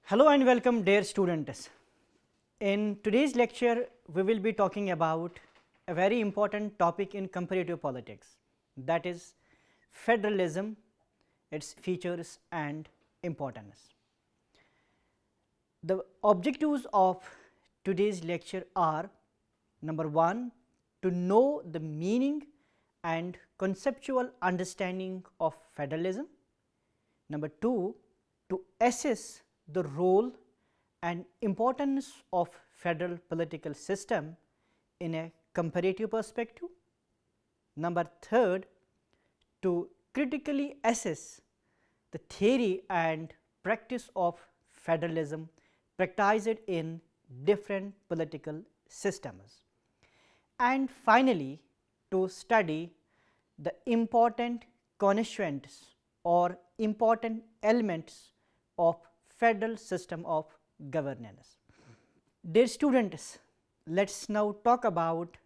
Hello and welcome dear students. In today's lecture we will be talking about a very important topic in comparative politics, that is federalism, its features and importance. The objectives of today's lecture are: number 1, to know the meaning and conceptual understanding of federalism; number 2, to assess the role and importance of federal political system in a comparative perspective; number 3, to critically assess the theory and practice of federalism practiced in different political systems; and finally, to study the important constituents or important elements of federal system of governance. Dear students, let us now talk about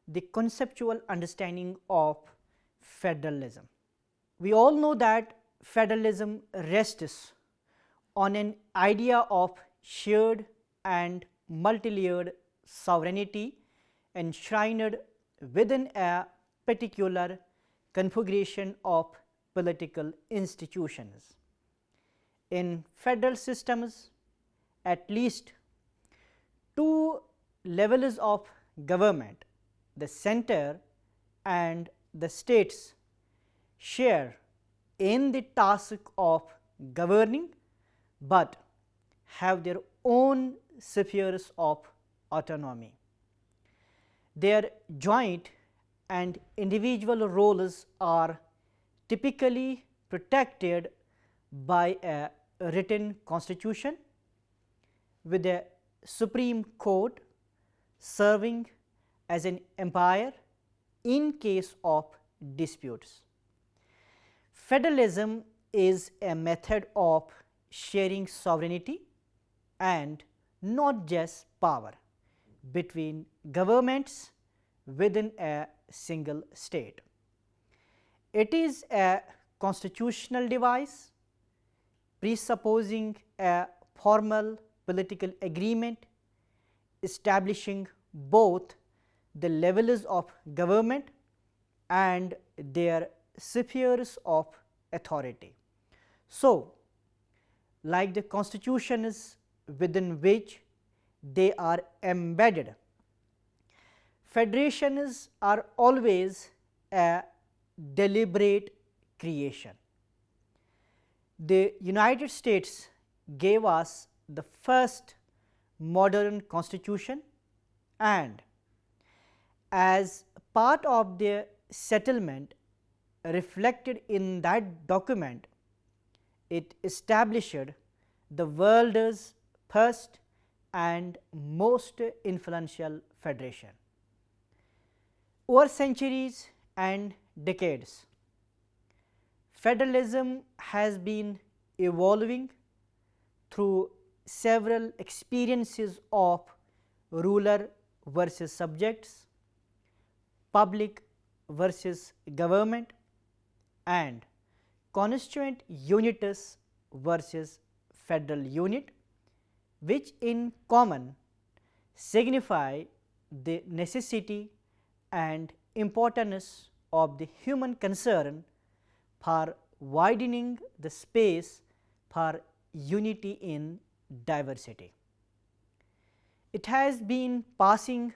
the conceptual understanding of federalism. We all know that federalism rests on an idea of shared and multi-layered sovereignty enshrined within a particular configuration of political institutions. In federal systems, at least two levels of government, the center and the states, share in the task of governing, but have their own spheres of autonomy. Their joint and individual roles are typically protected by a written constitution, with a supreme court serving as an umpire in case of disputes. Federalism is a method of sharing sovereignty and not just power between governments within a single state. It is a constitutional device presupposing a formal political agreement establishing both the levels of government and their spheres of authority. So, like the constitutions within which they are embedded, federations are always a deliberate creation. The United States gave us the first modern constitution, and as part of their settlement reflected in that document, it established the world's first and most influential federation. Over centuries and decades, federalism has been evolving through several experiences of ruler versus subjects, public versus government, and constituent unitus versus federal unit, which in common signify the necessity and importance of the human concern for widening the space for unity in diversity. It has been passing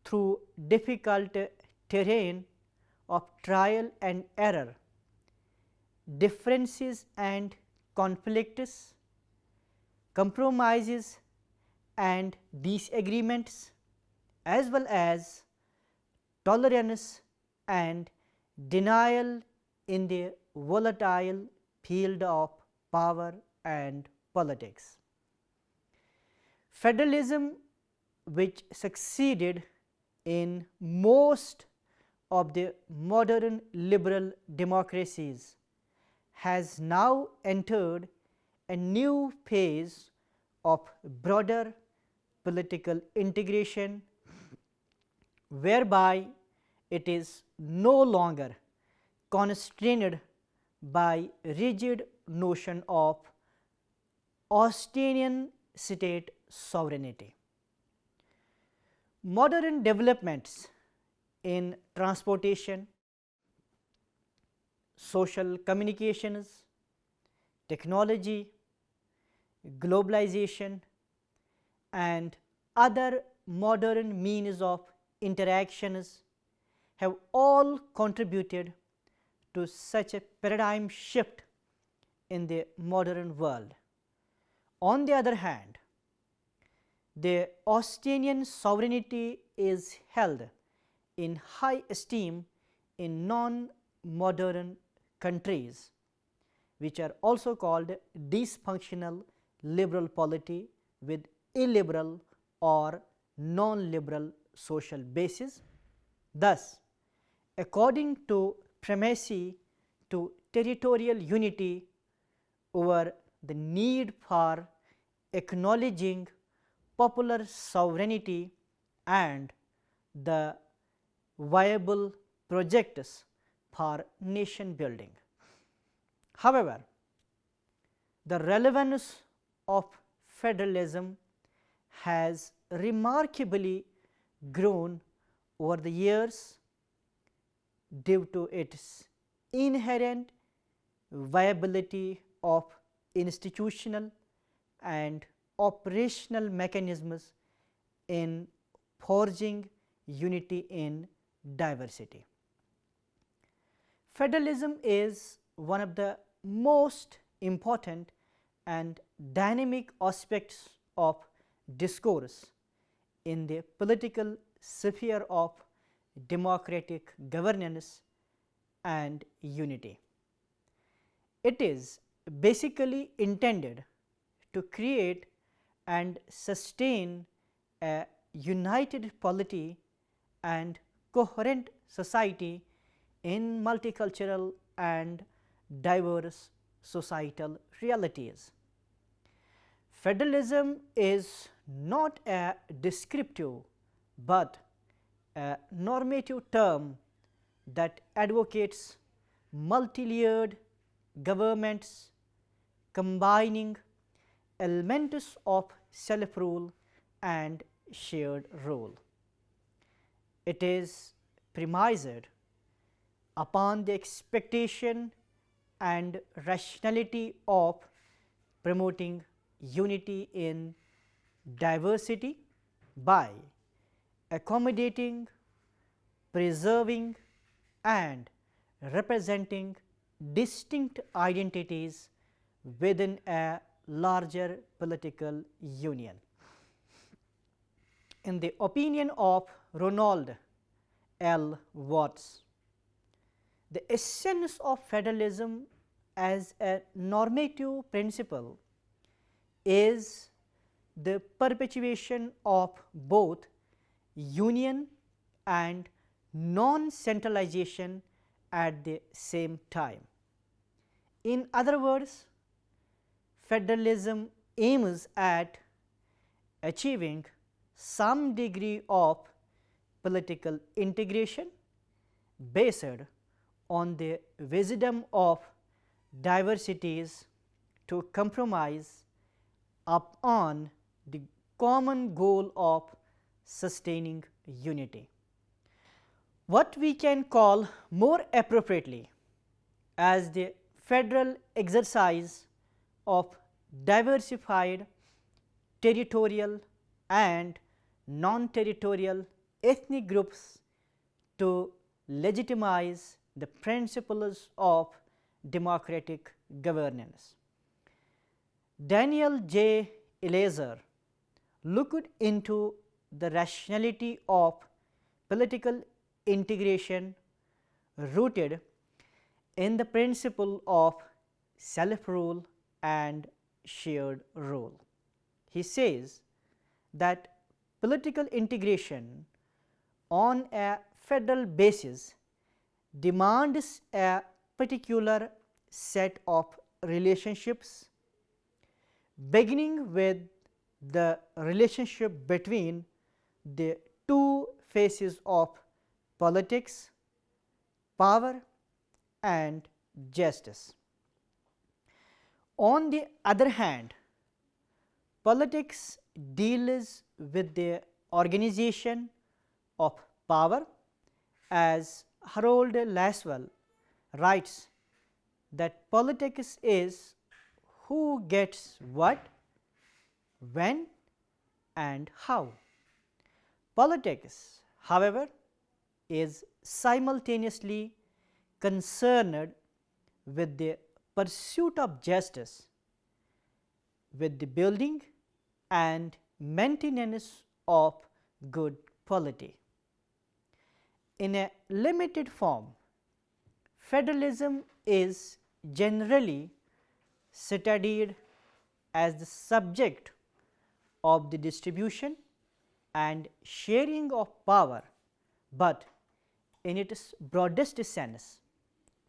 through difficult terrain of trial and error, differences and conflicts, compromises and disagreements, as well as tolerance and denial in the volatile field of power and politics. Federalism, which succeeded in most of the modern liberal democracies, has now entered a new phase of broader political integration, whereby it is no longer constrained by rigid notion of Austinian state sovereignty. Modern developments in transportation, social communications, technology, globalization and other modern means of interactions have all contributed to such a paradigm shift in the modern world. On the other hand, the Austinian sovereignty is held in high esteem in non-modern countries, which are also called dysfunctional liberal polity with illiberal or non-liberal social basis. Thus, according to primacy to territorial unity over the need for acknowledging popular sovereignty and the viable projects for nation building. However, the relevance of federalism has remarkably grown over the years due to its inherent viability of institutional and operational mechanisms in forging unity in diversity. Federalism is one of the most important and dynamic aspects of discourse in the political sphere of democratic governance and unity. It is basically intended to create and sustain a united polity and coherent society in multicultural and diverse societal realities. Federalism is not a descriptive but a normative term that advocates multi-layered governments combining elements of self-rule and shared rule. It is premised upon the expectation and rationality of promoting unity in diversity by accommodating, preserving and representing distinct identities within a larger political union. In the opinion of Ronald L. Watts, the essence of federalism as a normative principle is the perpetuation of both union and non-centralization at the same time. In other words, federalism aims at achieving some degree of political integration based on the wisdom of diversities to compromise upon the common goal of sustaining unity. What we can call more appropriately as the federal exercise of diversified territorial and non-territorial ethnic groups to legitimize the principles of democratic governance. Daniel J. Elazer looked into the rationality of political integration rooted in the principle of self-rule and shared rule. He says that political integration on a federal basis demands a particular set of relationships, beginning with the relationship between the two faces of politics, power and justice. On the other hand, politics deals with the organization of power, as Harold Laswell writes that politics is who gets what, when and how. Politics, however, is simultaneously concerned with the pursuit of justice, with the building and maintenance of good polity. In a limited form, federalism is generally studied as the subject of the distribution and sharing of power, but in its broadest sense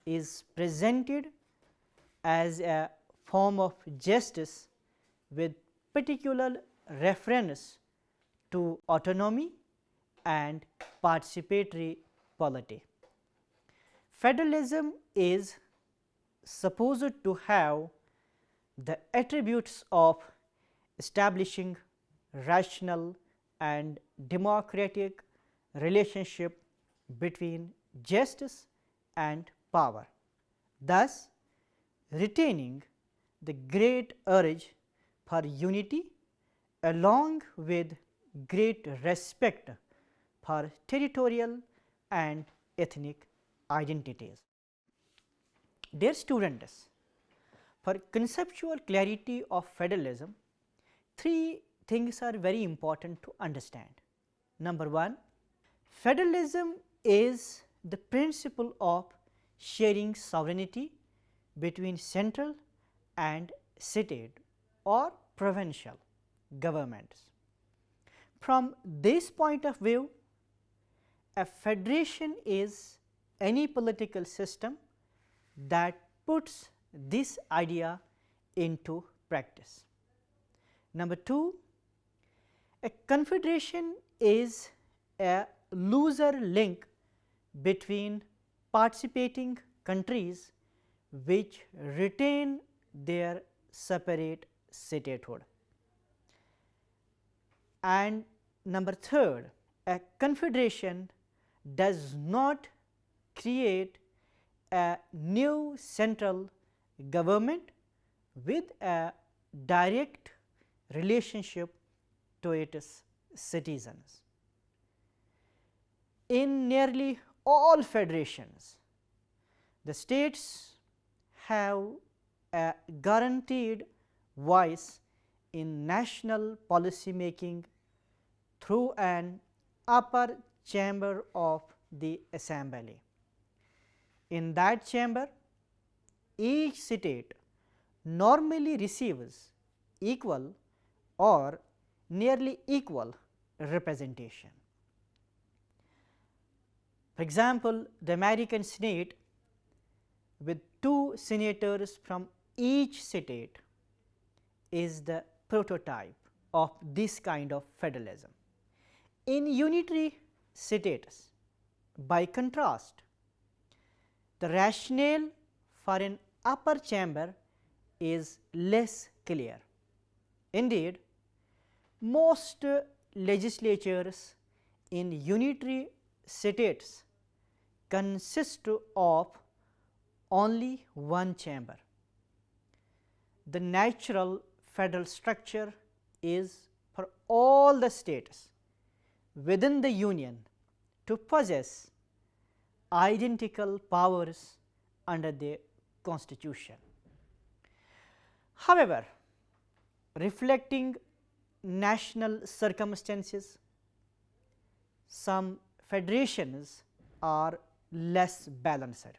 is presented as a form of justice with particular reference to autonomy and participatory polity. Federalism is supposed to have the attributes of establishing rational and democratic relationship between justice and power, thus retaining the great urge for unity along with great respect for territorial and ethnic identities. Dear students, for conceptual clarity of federalism, three things are very important to understand. Number one, federalism is the principle of sharing sovereignty between central and state or provincial governments. From this point of view, a federation is any political system that puts this idea into practice. Number two, a confederation is a looser link between participating countries which retain their separate statehood. And number third, a confederation does not create a new central government with a direct relationship to its citizens. In nearly all federations, the states have a guaranteed voice in national policy making through an upper chamber of the assembly. In that chamber, each state normally receives equal or nearly equal representation. For example, the American Senate with 2 senators from each state is the prototype of this kind of federalism. In unitary states, by contrast, the rationale for an upper chamber is less clear. Indeed, most legislatures in unitary states consist of only one chamber. The natural federal structure is for all the states within the union to possess identical powers under the constitution. However, reflecting national circumstances, some federations are less balanced.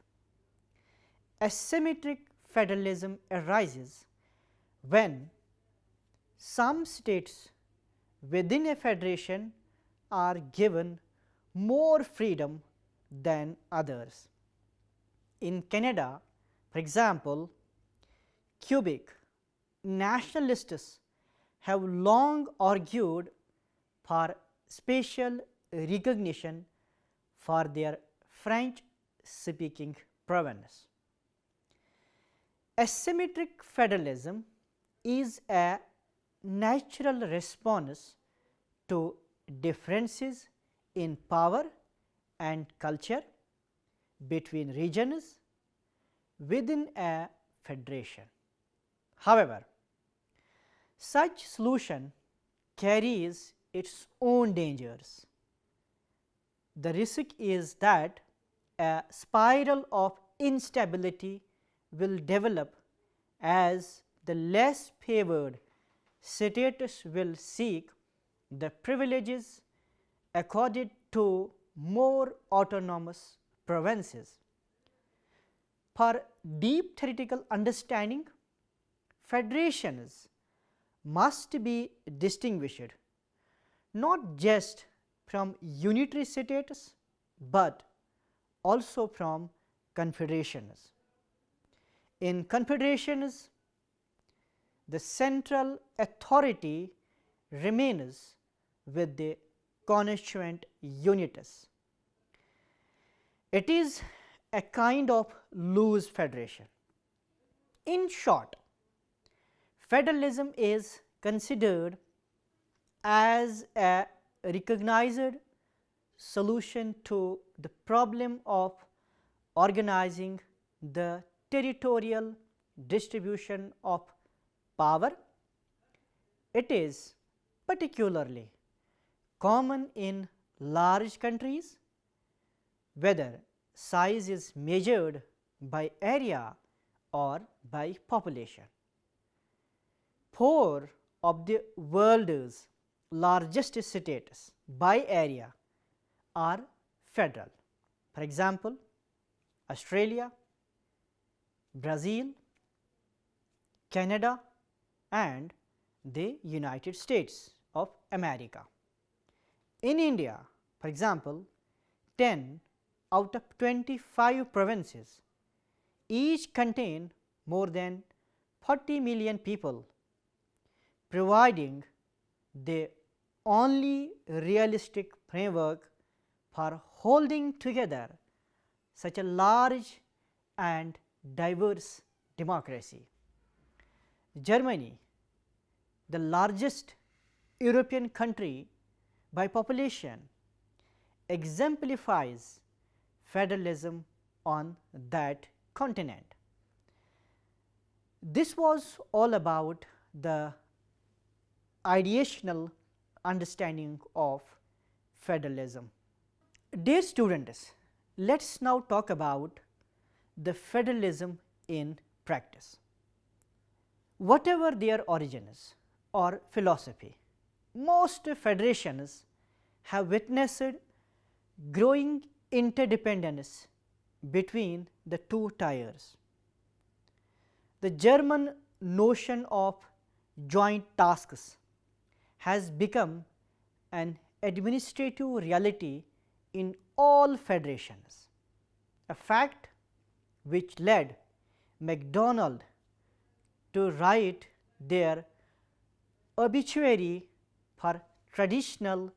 Asymmetric federalism arises when some states within a federation are given more freedom than others. In Canada, for example, Quebec nationalists have long argued for special recognition for their French speaking province. Asymmetric federalism is a natural response to differences in power and culture between regions within a federation. However, such solution carries its own dangers. The risk is that a spiral of instability will develop as the less favored states will seek the privileges accorded to more autonomous provinces. For deep theoretical understanding, federations must be distinguished not just from unitary states, but also from confederations. In confederations, the central authority remains with the constituent unities. It is a kind of loose federation. In short, federalism is considered as a recognized solution to the problem of organizing the territorial distribution of power. It is particularly common in large countries, whether size is measured by area or by population. 4 of the world's largest states by area are federal. For example, Australia, Brazil, Canada and the United States of America. In India, for example, 10 out of 25 provinces each contain more than 40 million people, providing the only realistic framework for holding together such a large and diverse democracy. Germany, the largest European country by population, exemplifies federalism on that continent. This was all about the ideational understanding of federalism. Dear students, let us now talk about the federalism in practice. Whatever their origins or philosophy, most federations have witnessed growing interdependence between the two tiers. The German notion of joint tasks has become an administrative reality in all federations, a fact which led MacDonald to write their obituary for traditional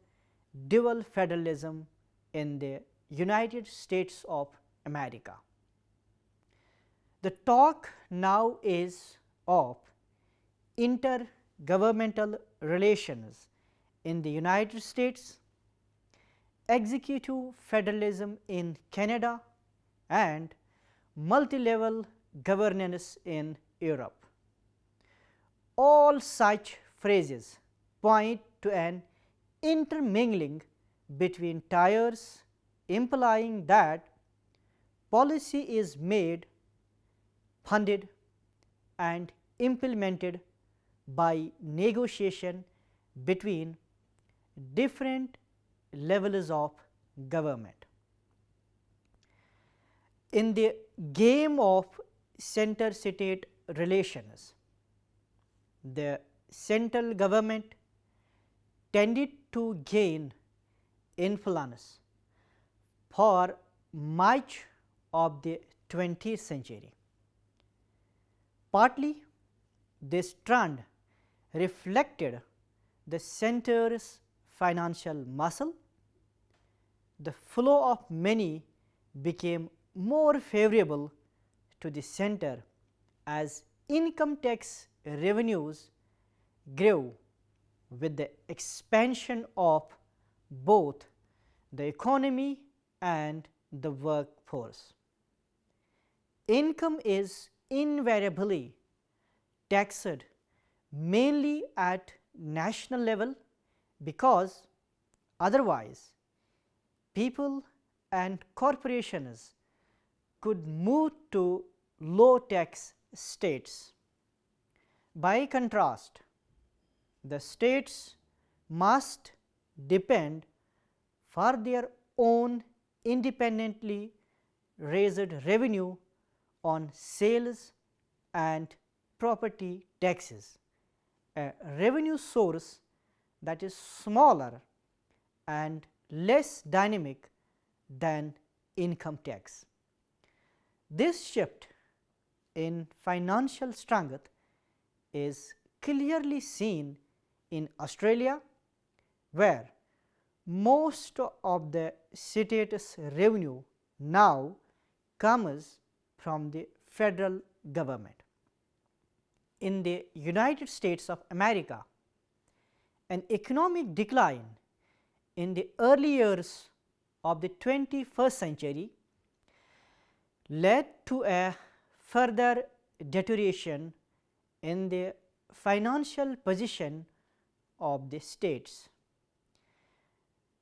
dual federalism in the United States of America. The talk now is of intergovernmental relations in the United States, executive federalism in Canada and multi-level governance in Europe. All such phrases point to an intermingling between tiers, implying that policy is made, funded and implemented by negotiation between different levels of government. In the game of center-state relations, the central government tended to gain influence for much of the 20th century. Partly, this trend reflected the center's financial muscle. The flow of money became more favorable to the center as income tax revenues grew with the expansion of both the economy and the workforce. Income is invariably taxed mainly at national level, because otherwise people and corporations could move to low tax states. By contrast, the states must depend for their own independently raised revenue on sales and property taxes, a revenue source that is smaller and less dynamic than income tax. This shift in financial strength is clearly seen in Australia, where most of the state's revenue now comes from the federal government. In the United States of America, an economic decline in the early years of the 21st century led to a further deterioration in the financial position of the states.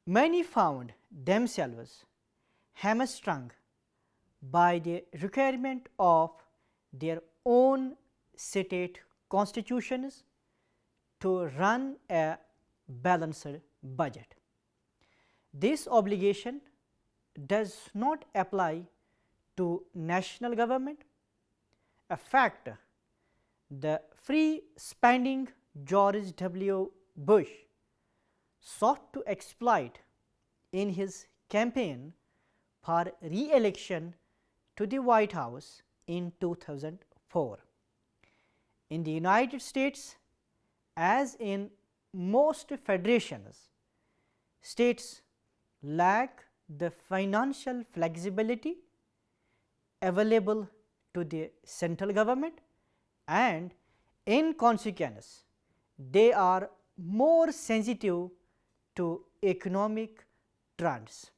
Many found themselves hamstrung by the requirement of their own state constitutions to run a balanced budget. This obligation does not apply to national government, a fact the free spending George W. Bush sought to exploit in his campaign for re-election to the White House in 2004. In the United States, as in most federations, states lack the financial flexibility available to the central government, and in consequence they are more sensitive to economic trends.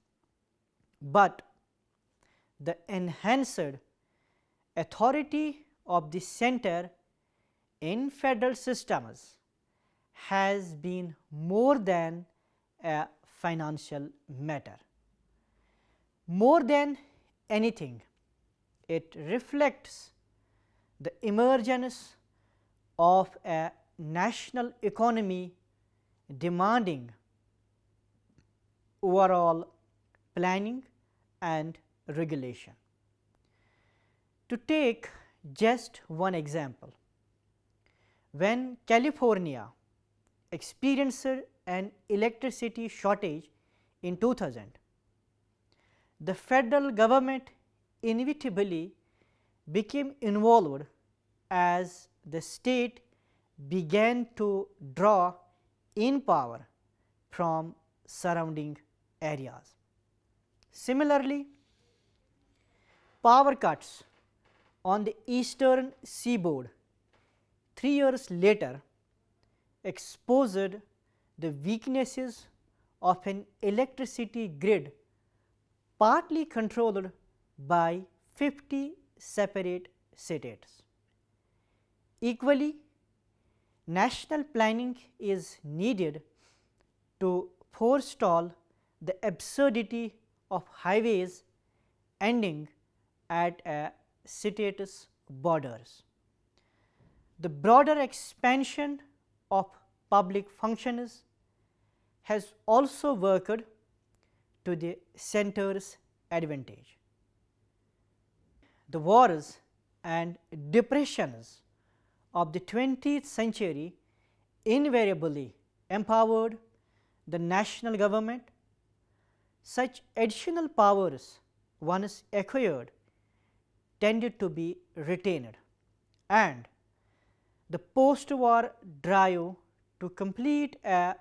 But the enhanced authority of the center in federal systems has been more than a financial matter. More than anything, it reflects the emergence of a national economy demanding overall planning and regulation. To take just one example, when California experienced an electricity shortage in 2000, the federal government inevitably became involved as the state began to draw in power from surrounding areas. Similarly, power cuts on the eastern seaboard 3 years later exposed the weaknesses of an electricity grid partly controlled by 50 separate states. Equally, national planning is needed to forestall the absurdity of highways ending at a state's borders. The broader expansion of public functions has also worked to the center's advantage. The wars and depressions of the 20th century invariably empowered the national government. Such additional powers, once acquired, tended to be retained, and the post-war drive to complete a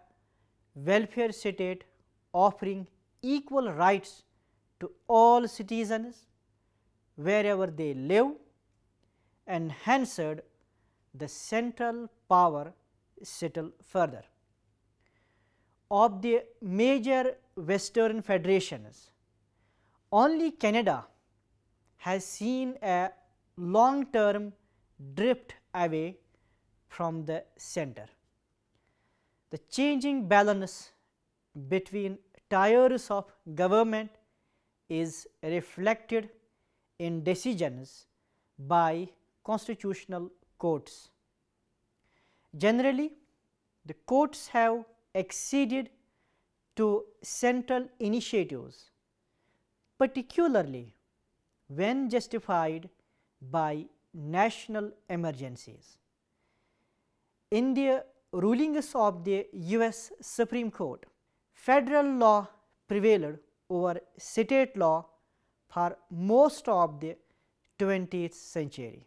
welfare state offering equal rights to all citizens wherever they live enhanced the central power settle further. Of the major Western federations, only Canada has seen a long-term drift away from the center. The changing balance between tiers of government is reflected in decisions by constitutional courts. Generally, the courts have acceded to central initiatives, particularly when justified by national emergencies. In the rulings of the US Supreme Court, federal law prevailed over state law for most of the 20th century.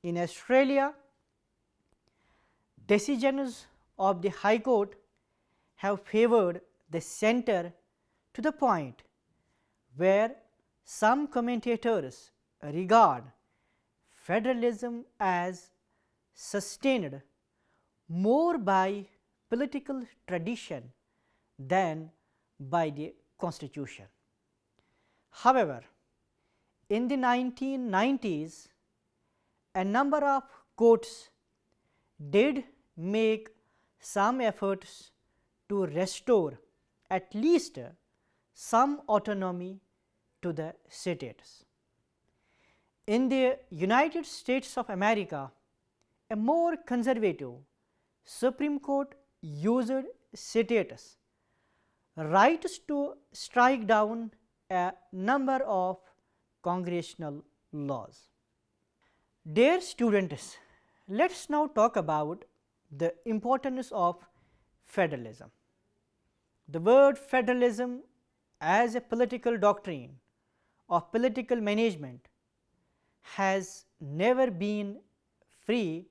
In Australia, decisions of the High Court have favored the center to the point where some commentators regard federalism as sustained more by political tradition than by the Constitution. However, in the 1990s, a number of courts did make some efforts to restore at least some autonomy to the states. In the United States of America, a more conservative Supreme Court used states' rights to strike down a number of congressional laws. Dear students, let us now talk about the importance of federalism. The word federalism as a political doctrine of political management has never been free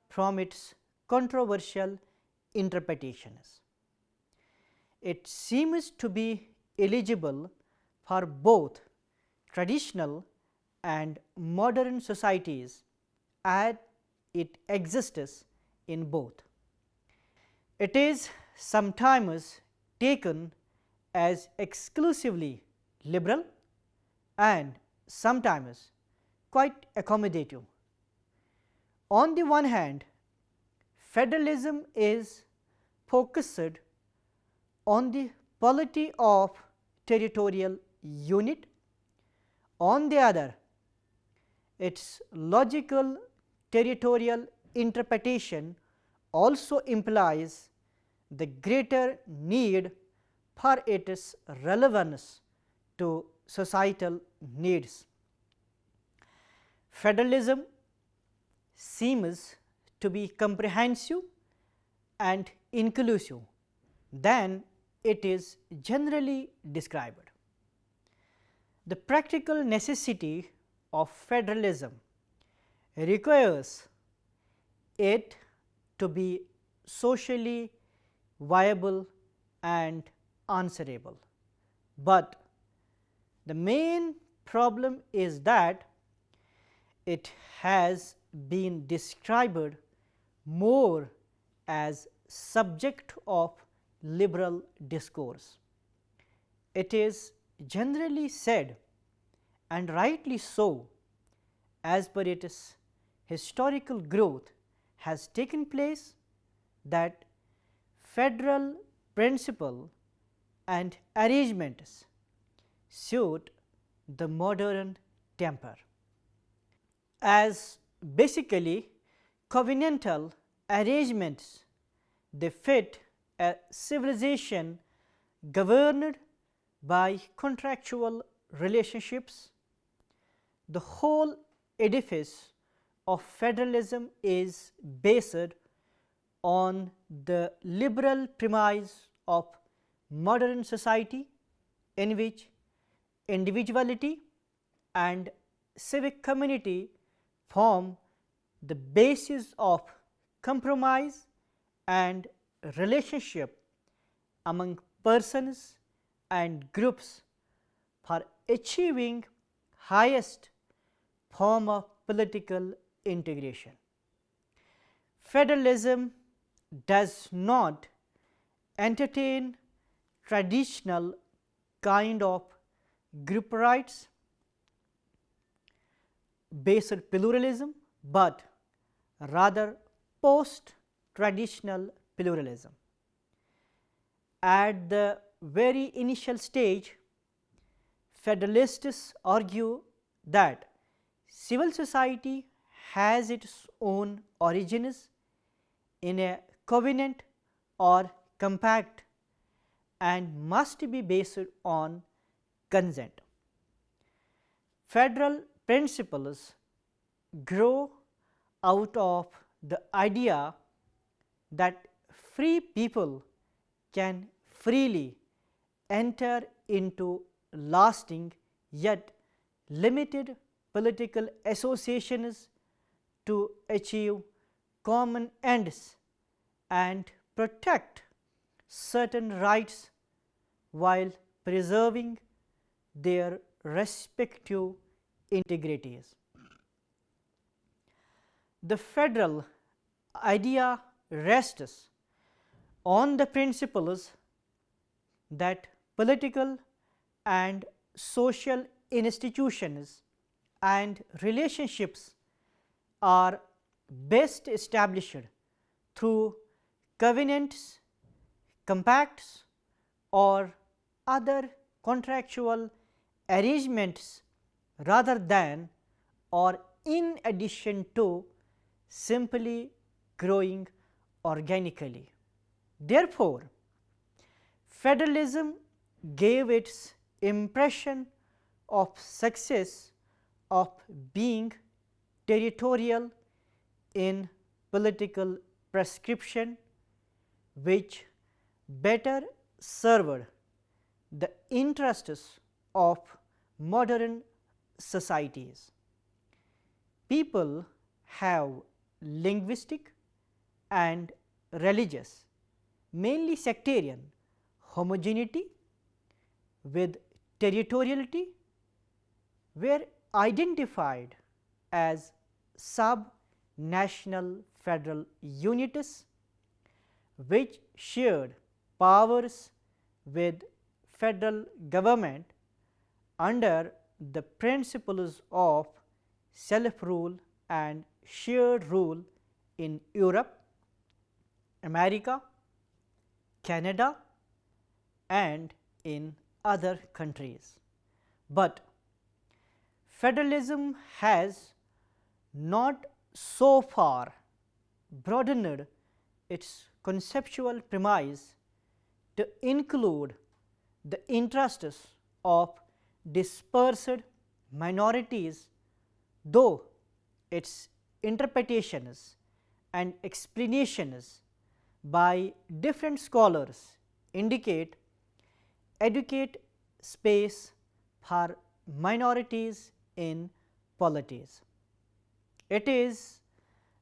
from its controversial interpretations. It seems to be eligible for both traditional and modern societies, and it exists in both. It is sometimes taken as exclusively liberal and sometimes quite accommodative. On the one hand, federalism is focused on the polity of territorial unit. On the other, its logical territorial interpretation also implies the greater need for its relevance to societal needs. Federalism seems to be comprehensive and inclusive than it is generally described. The practical necessity of federalism requires it to be socially viable and answerable. But the main problem is that it has been described more as subject of liberal discourse. It is generally said, and rightly so, as per its historical growth has taken place, that federal principle and arrangements suit the modern temper. As basically covenantal arrangements, they fit a civilization governed by contractual relationships. The whole edifice of federalism is based on the liberal premise of modern society, in which individuality and civic community form the basis of compromise and relationship among persons and groups for achieving highest form of political integration. Federalism does not entertain traditional kind of group rights based pluralism, but rather post traditional pluralism. At the very initial stage, Federalists argue that civil society has its own origins in a covenant or compact and must be based on consent. Federal principles grow out of the idea that free people can freely enter into lasting yet limited political associations to achieve common ends and protect certain rights while preserving their respective integrities. The federal idea rests on the principles that political and social institutions and relationships are best established through covenants, compacts, or other contractual arrangements rather than or in addition to simply growing organically. Therefore, federalism gave its impression of success of being territorial in political prescription, which better served the interests of modern societies. People have linguistic and religious, mainly sectarian, homogeneity with territoriality were identified as sub-national federal units which shared powers with federal government under the principles of self-rule and shared rule in Europe, America, Canada and in other countries. But federalism has not so far broadened its conceptual premise to include the interests of dispersed minorities, though its interpretations and explanations by different scholars indicate adequate space for minorities in polities. It is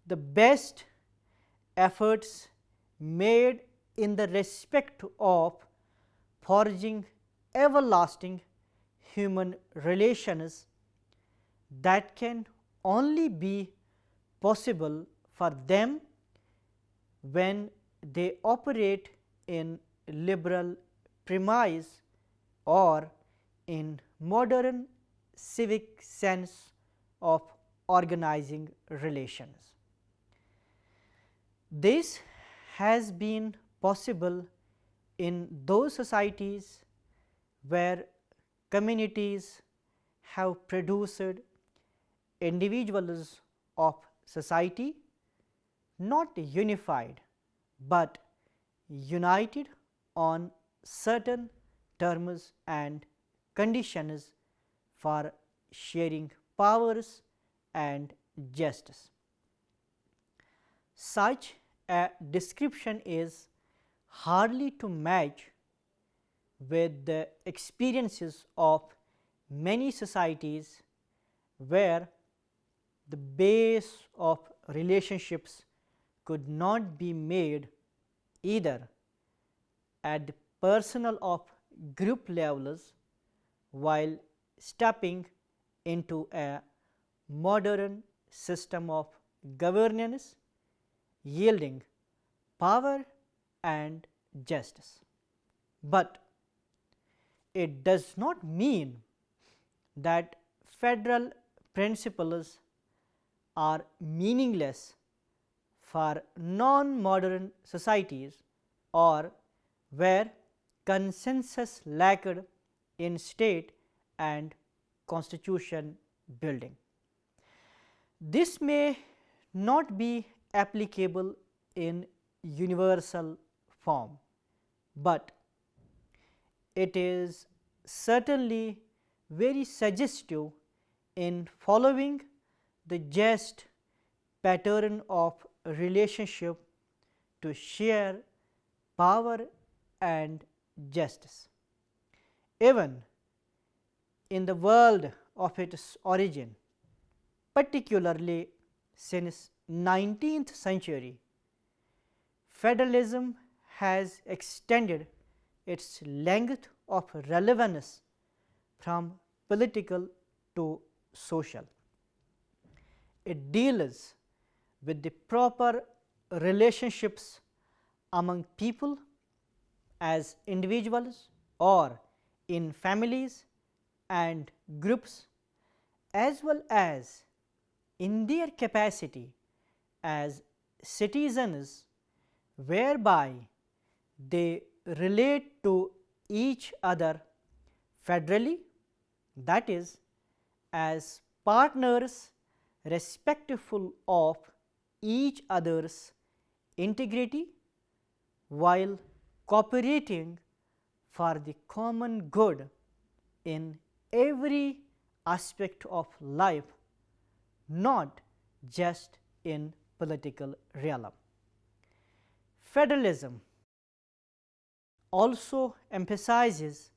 the best efforts made in the respect of forging everlasting human relations that can only be possible for them when they operate in liberal premise or in modern civic sense of organizing relations. This has been possible in those societies where communities have produced individuals of society not unified, but united on certain terms and conditions for sharing powers and justice. Such a description is hardly to match with the experiences of many societies where the base of relationships could not be made either at the personal or group levels while stepping into a modern system of governance yielding power and justice. But it does not mean that federal principles are meaningless for non-modern societies or where consensus lacked in state and constitution building. This may not be applicable in universal form, but it is certainly very suggestive in following the just pattern of relationship to share power and justice. Even in the world of its origin, particularly since 19th century, federalism has extended its length of relevance from political to social. It deals with the proper relationships among people as individuals or in families and groups, as well as in their capacity as citizens, whereby they relate to each other federally, that is, as partners respectful of each other's integrity, while cooperating for the common good in every aspect of life, not just in political realm. Federalism also emphasizes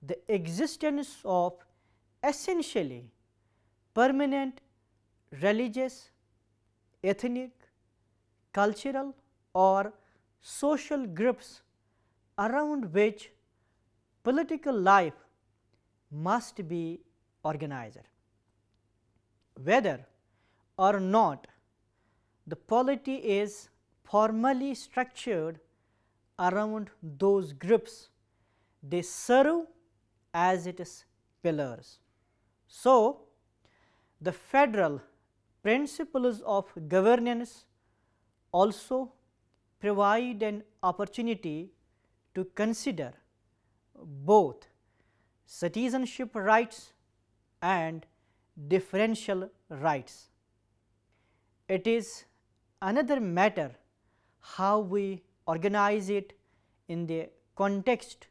the existence of essentially permanent religious, ethnic, cultural or social groups around which political life must be organized. Whether or not the polity is formally structured around those groups, they serve as its pillars. So, the federal principles of governance also provide an opportunity to consider both citizenship rights and differential rights. It is another matter how we organize it in the context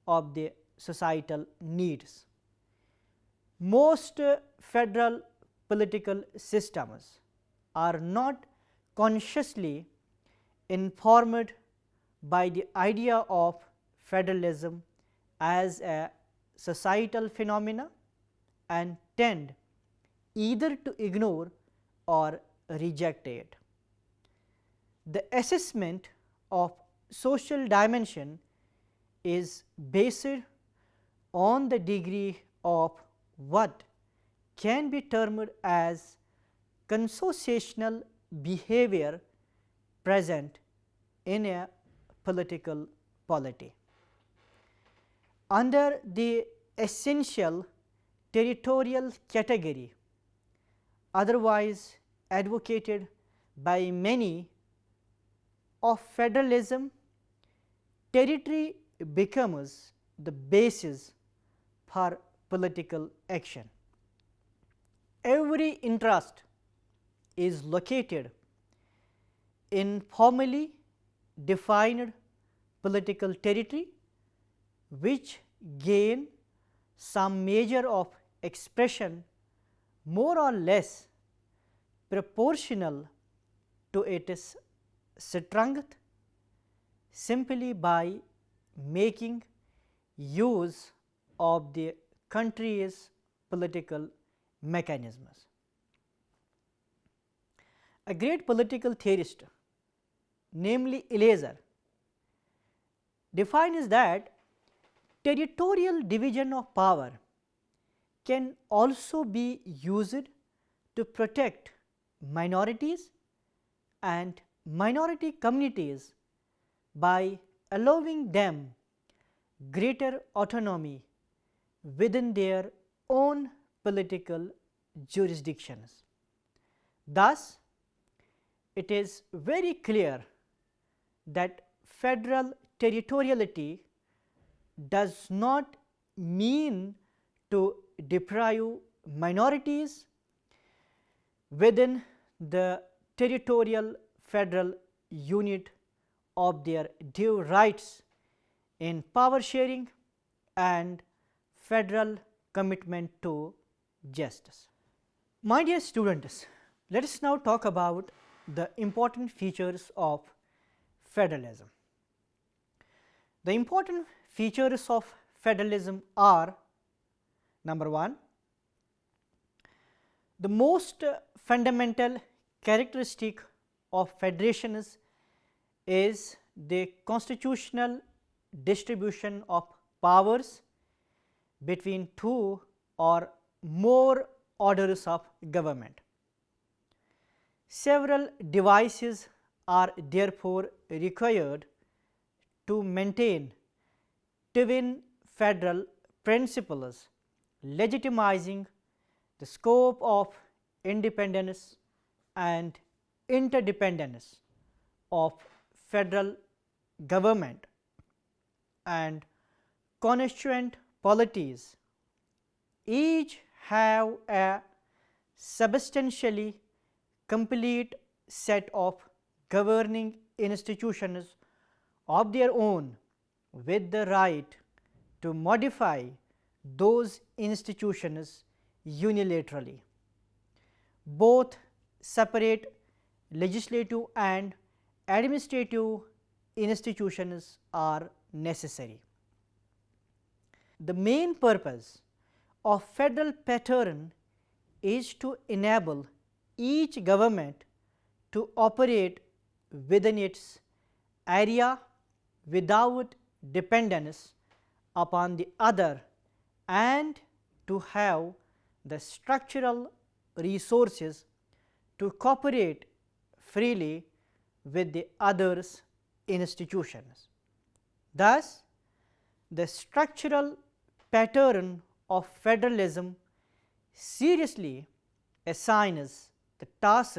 of the societal needs. Most federal political systems are not consciously informed by the idea of federalism as a societal phenomena and tend either to ignore or reject it. The assessment of social dimension is based on the degree of what can be termed as consociational behavior present in a political polity. Under the essential territorial category, otherwise advocated by many of federalism, territory becomes the basis for political action. Every interest is located in formally defined political territory, which gain some measure of expression more or less proportional to its strength simply by making use of the country's political mechanisms. A great political theorist, namely Eleazar, defines that territorial division of power can also be used to protect minorities and minority communities by allowing them greater autonomy within their own political jurisdictions. Thus, it is very clear that federal territoriality does not mean to deprive minorities within the territorial federal unit of their due rights in power sharing and federal commitment to justice. My dear students, let us now talk about the important features of federalism. The important features of federalism are: number 1, the most fundamental characteristic of federation is the constitutional distribution of powers between two or more orders of government. Several devices are therefore required to maintain twin federal principles, legitimizing the scope of independence and interdependence of federal government and constituent polities. Each have a substantially complete set of governing institutions of their own, with the right to modify those institutions unilaterally. Both separate legislative and administrative institutions are necessary. The main purpose of federal pattern is to enable each government to operate within its area without dependence upon the other, and to have the structural resources to cooperate freely with the others' institutions. Thus, the structural pattern of federalism seriously assigns the task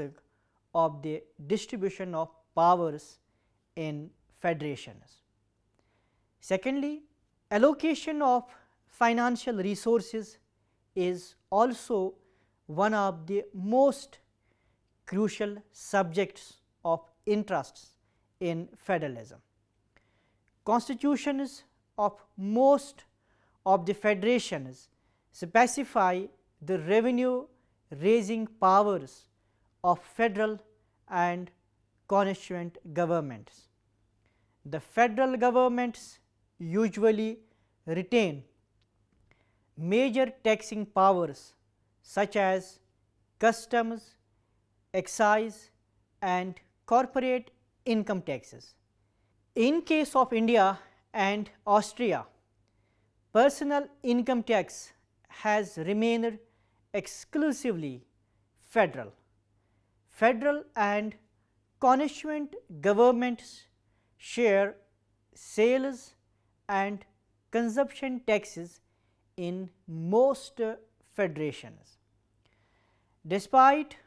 of the distribution of powers in federations. Secondly, allocation of financial resources is also one of the most crucial subjects of interests in federalism. Constitutions of most of the federations specify the revenue raising powers of federal and constituent governments. The federal governments usually retain major taxing powers such as customs, excise and corporate income taxes. In case of India and Austria, personal income tax has remained exclusively federal. Federal and constituent governments share sales and consumption taxes in most federations. Despite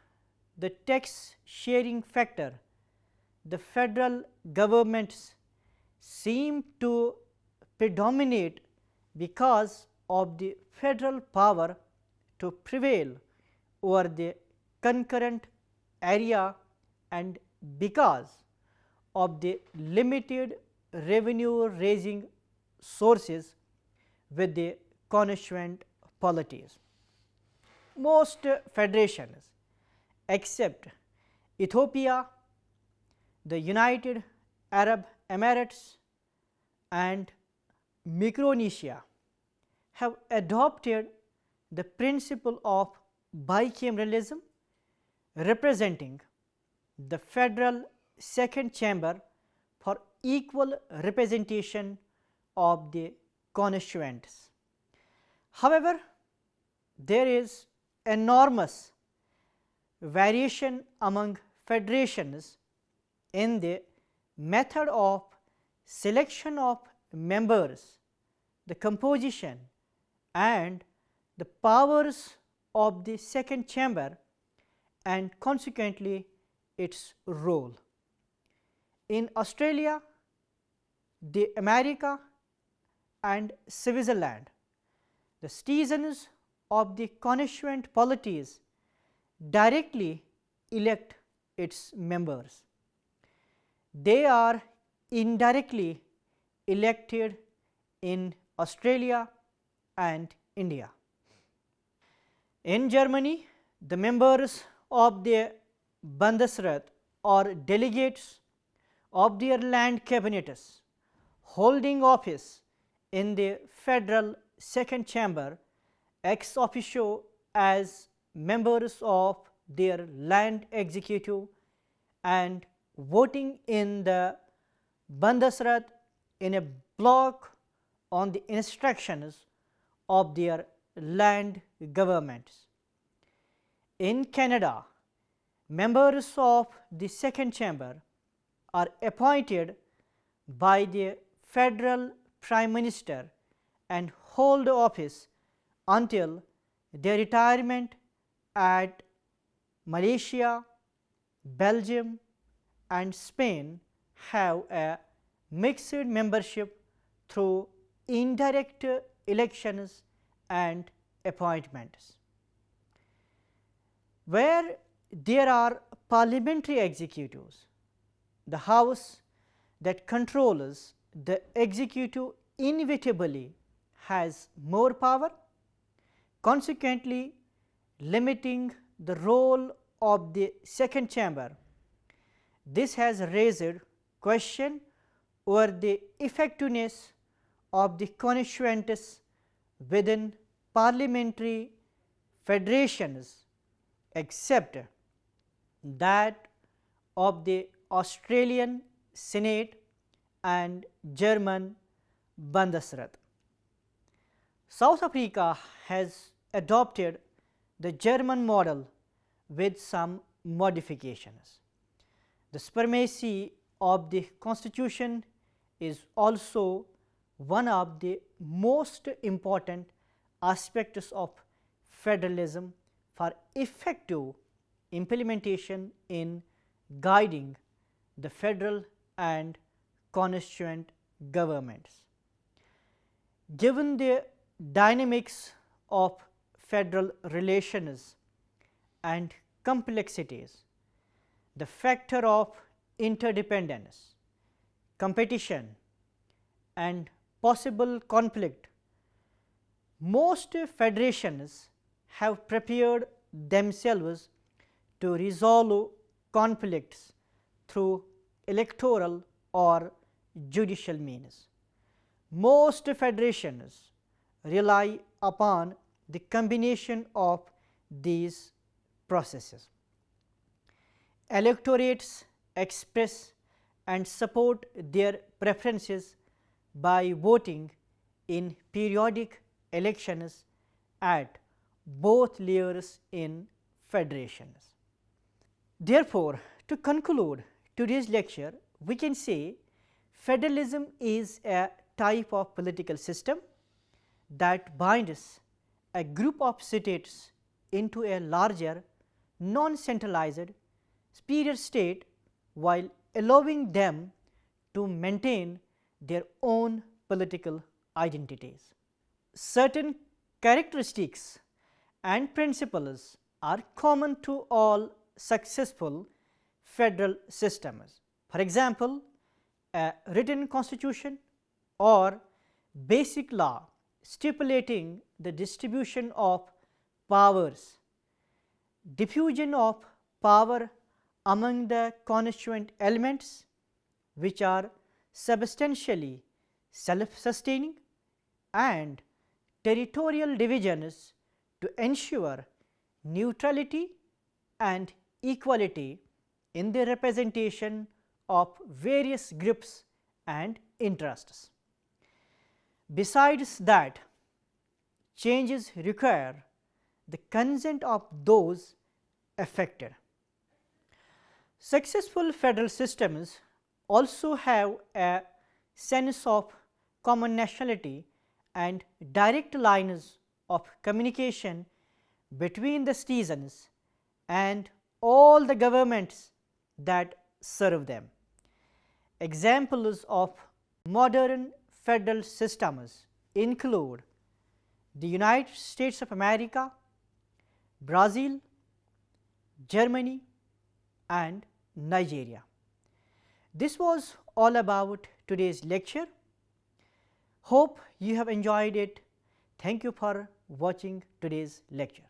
the tax sharing factor, the federal governments seem to predominate because of the federal power to prevail over the concurrent area and because of the limited revenue raising sources with the constituent polities. Most federations except Ethiopia, the United Arab Emirates and Micronesia have adopted the principle of bicameralism, representing the federal second chamber for equal representation of the constituents. However, there is enormous variation among federations in the method of selection of members, the composition and the powers of the second chamber, and consequently its role. In Australia, the America and Switzerland, the citizens of the constituent polities directly elect its members. They are indirectly elected in Australia and India. In Germany, the members of the Bundesrat or delegates of their land cabinets holding office in the federal second chamber ex officio as members of their land executive and voting in the Bundesrat in a block on the instructions of their land governments. In Canada, members of the second chamber are appointed by the federal prime minister and hold office until their retirement. At Malaysia, Belgium and Spain have a mixed membership through indirect elections and appointments. Where there are parliamentary executives, the house that controls the executive inevitably has more power, consequently limiting the role of the second chamber. This has raised question over the effectiveness of the constituents within parliamentary federations, except that of the Australian Senate and German Bundesrat. South Africa has adopted the German model with some modifications. The supremacy of the constitution is also one of the most important aspects of federalism for effective implementation in guiding the federal and constituent governments. Given the dynamics of federal relations and complexities, the factor of interdependence, competition and possible conflict, most federations have prepared themselves to resolve conflicts through electoral or judicial means. Most federations rely upon the combination of these processes. Electorates express and support their preferences by voting in periodic elections at both layers in federations. Therefore, to conclude today's lecture, we can say federalism is a type of political system that binds a group of states into a larger, non-centralized, superior state while allowing them to maintain their own political identities. Certain characteristics and principles are common to all successful federal systems. For example, a written constitution or basic law stipulating the distribution of powers, diffusion of power among the constituent elements which are substantially self-sustaining, and territorial divisions to ensure neutrality and equality in the representation of various groups and interests. Besides that, changes require the consent of those affected. Successful federal systems also have a sense of common nationality and direct lines of communication between the citizens and all the governments that serve them. Examples of modern federal systems include the United States of America, Brazil, Germany and Nigeria. This was all about today's lecture. Hope you have enjoyed it. Thank you for watching today's lecture.